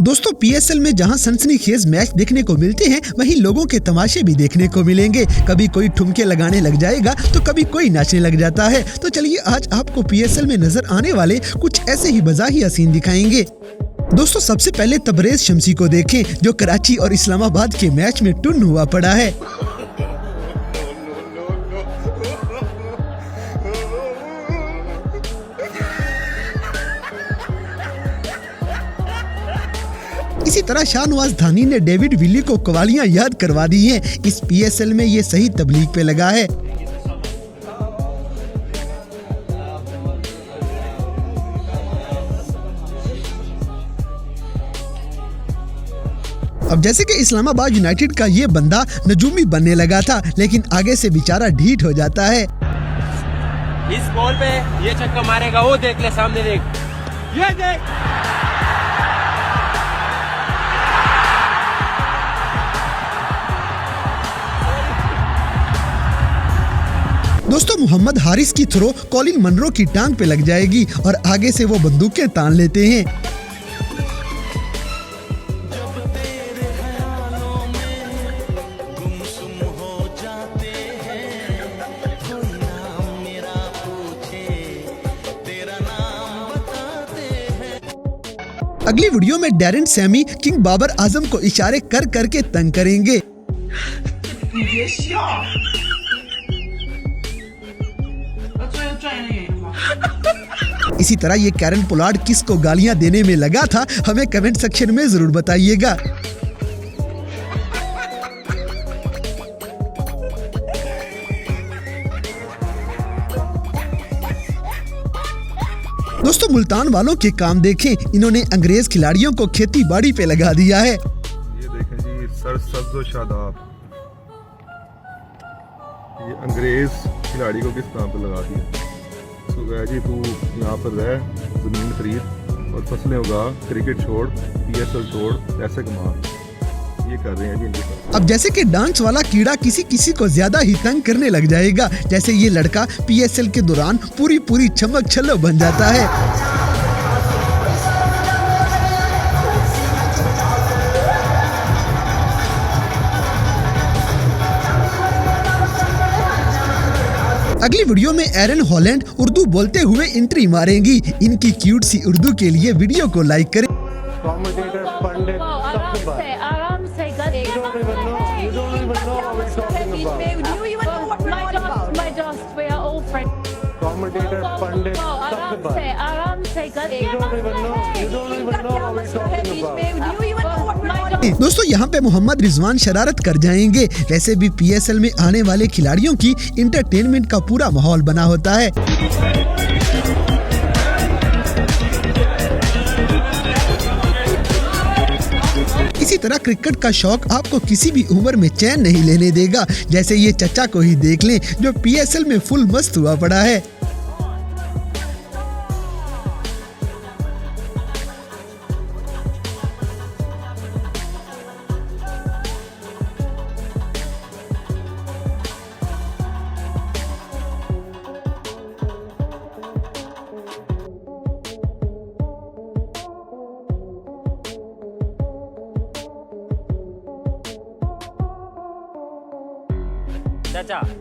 दोस्तों पीएसएल में जहां सनसनीखेज मैच देखने को मिलते हैं, वहीं लोगों के तमाशे भी देखने को मिलेंगे। कभी कोई ठुमके लगाने लग जाएगा तो कभी कोई नाचने लग जाता है। तो चलिए आज आपको पीएसएल में नजर आने वाले कुछ ऐसे ही मज़ाहिया सीन दिखाएंगे। दोस्तों सबसे पहले तबरेज शम्सी को देखें, जो कराची और इस्लामाबाद के मैच में टुन हुआ पड़ा है। इसी तरह शाहनवाज धानी ने डेविड विली को कवालियां याद करवा दी हैं। इस पीएसएल में ये सही तबलीग पे लगा है। अब जैसे कि इस्लामाबाद यूनाइटेड का ये बंदा नजूमी बनने लगा था, लेकिन आगे से बेचारा ढीठ हो जाता है। इस बॉल पे ये छक्का मारेगा, वो देख ले, सामने देख, ये देख। दोस्तों मोहम्मद हारिस की थ्रो कॉलिन मनरो की टांग पे लग जाएगी और आगे से वो बंदूकें तान लेते हैं। अगली वीडियो में Darren Sami king Babar Azam को इशारे कर करके तंग करेंगे। इसी तरह ये कैरन पोलार्ड किसको गालियां देने में लगा था, हमें कमेंट सेक्शन में जरूर बताइएगा। दोस्तों मुल्तान वालों के काम देखें, इन्होंने अंग्रेज खिलाड़ियों को खेती बाड़ी पे लगा दिया है। ये देखें जी, सर सब्ज़ो शादाब, ये अंग्रेज खिलाड़ी को किस तरह पे लगा दिया। उसको कहा जी तू यहाँ पर रह, जमीन खरीद और फसलें उगा, क्रिकेट छोड़, पीएसएल छोड़, पैसे कमा। ये कर रहे हैं जी इनके साथ। अब जैसे कि डांस वाला कीड़ा किसी को ज्यादा ही तंग करने लग जाएगा, जैसे ये लड़का पीएसएल के दौरान पूरी चमक छल्लो बन जाता है। अगली वीडियो में एरन हॉलैंड उर्दू बोलते हुए एंट्री मारेंगी। इनकी क्यूट सी उर्दू के लिए वीडियो को लाइक करें। दोस्तों यहाँ पे मोहम्मद रिजवान शरारत कर जाएंगे। वैसे भी पीएसएल में आने वाले खिलाड़ियों की इंटरटेनमेंट का पूरा माहौल बना होता है। इसी तरह क्रिकेट का शौक आपको किसी भी उम्र में चैन नहीं लेने देगा। जैसे ये चचा को ही देख लें, जो पीएसएल में फुल मस्त हुआ पड़ा है।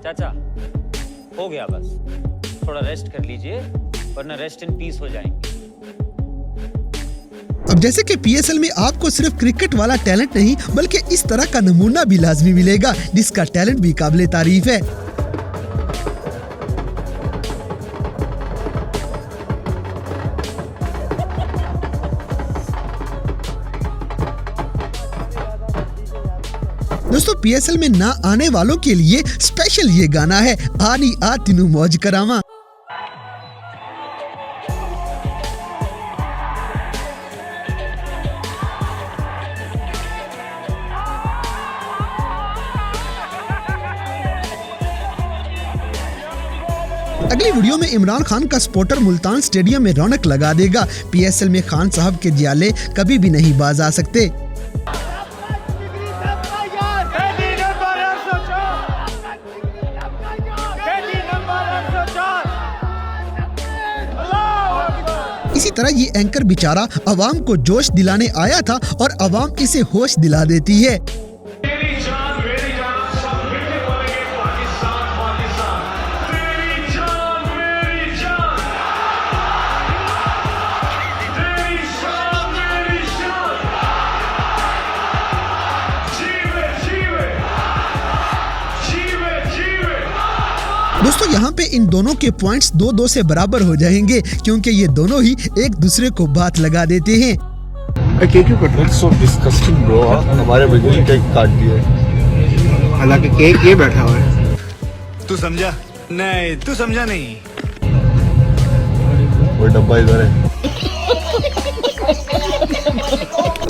चाचा हो गया, बस थोड़ा रेस्ट कर लीजिए, वरना रेस्ट इन पीस हो जाएंगे। अब जैसे कि पीएसएल में आपको सिर्फ क्रिकेट वाला टैलेंट नहीं, बल्कि इस तरह का नमूना भी लाजमी मिलेगा, जिसका टैलेंट भी काबिले तारीफ है। दोस्तों पीएसएल में ना आने वालों के लिए स्पेशल ये गाना है, आनी आ तिनू मौज करामा। अगली वीडियो में इमरान खान का सपोर्टर मुल्तान स्टेडियम में रौनक लगा देगा। पीएसएल में खान साहब के जियाले कभी भी नहीं बाज आ सकते। तरह ये एंकर बेचारा अवाम को जोश दिलाने आया था और अवाम इसे होश दिला देती है। दोस्तों यहाँ पे इन दोनों के पॉइंट्स 2-2 से बराबर हो जाएंगे क्योंकि ये दोनों ही एक दूसरे को बात लगा देते हैं। so disgusting bro, हमारे बजट केक काट दिया। हालांकि केक ये बैठा हुआ है। तू समझा? नहीं, तू समझा नहीं। वो डब्बा इधर है।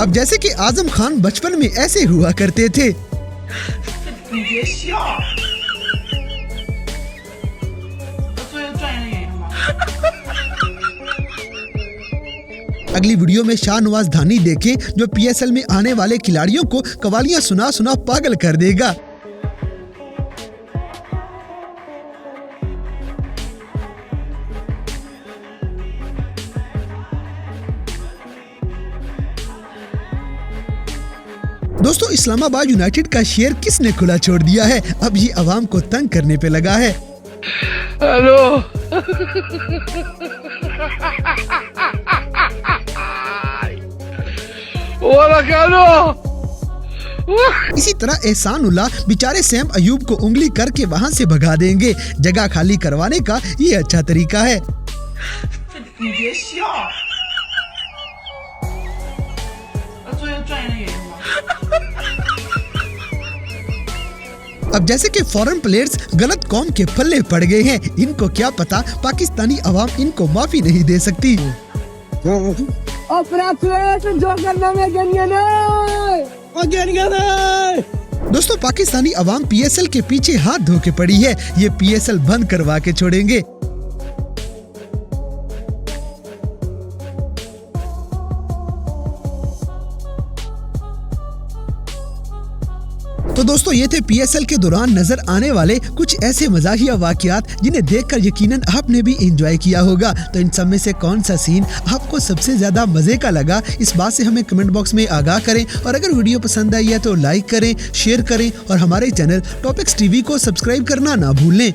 अब जैसे कि आजम खान बचपन में ऐसे हुआ करते थे। अगली वीडियो में शाहनवाज धानी देखें जो पीएसएल में आने वाले खिलाड़ियों को कवालियां सुना सुना पागल कर देगा। दोस्तों इस्लामाबाद यूनाइटेड का शेयर किसने खुला छोड़ दिया है? अब ये अवाम को तंग करने पे लगा है। हेलो इसी तरह एहसानुल्लाह बेचारे सैम अयूब को उंगली करके वहां से भगा देंगे। जगह खाली करवाने का ये अच्छा तरीका है। अब जैसे कि फॉरेन प्लेयर्स गलत कौम के पल्ले पड़ गए हैं, इनको क्या पता पाकिस्तानी अवाम इनको माफी नहीं दे सकती। दोस्तों पाकिस्तानी अवाम पीएसएल के पीछे हाथ धो के पड़ी है। ये पीएसएल बंद करवा के छोड़ेंगे। तो दोस्तों ये थे पीएसएल के दौरान नजर आने वाले कुछ ऐसे मजाहिया वाकयात जिन्हें देखकर यकीनन आपने भी एंजॉय किया होगा। तो इन सब में से कौन सा सीन आपको सबसे ज्यादा मजे का लगा, इस बात से हमें कमेंट बॉक्स में आगाह करें। और अगर वीडियो पसंद आई है तो लाइक करें, शेयर करें और हमारे चैनल टॉपिक्स टीवी को सब्सक्राइब करना ना भूलें।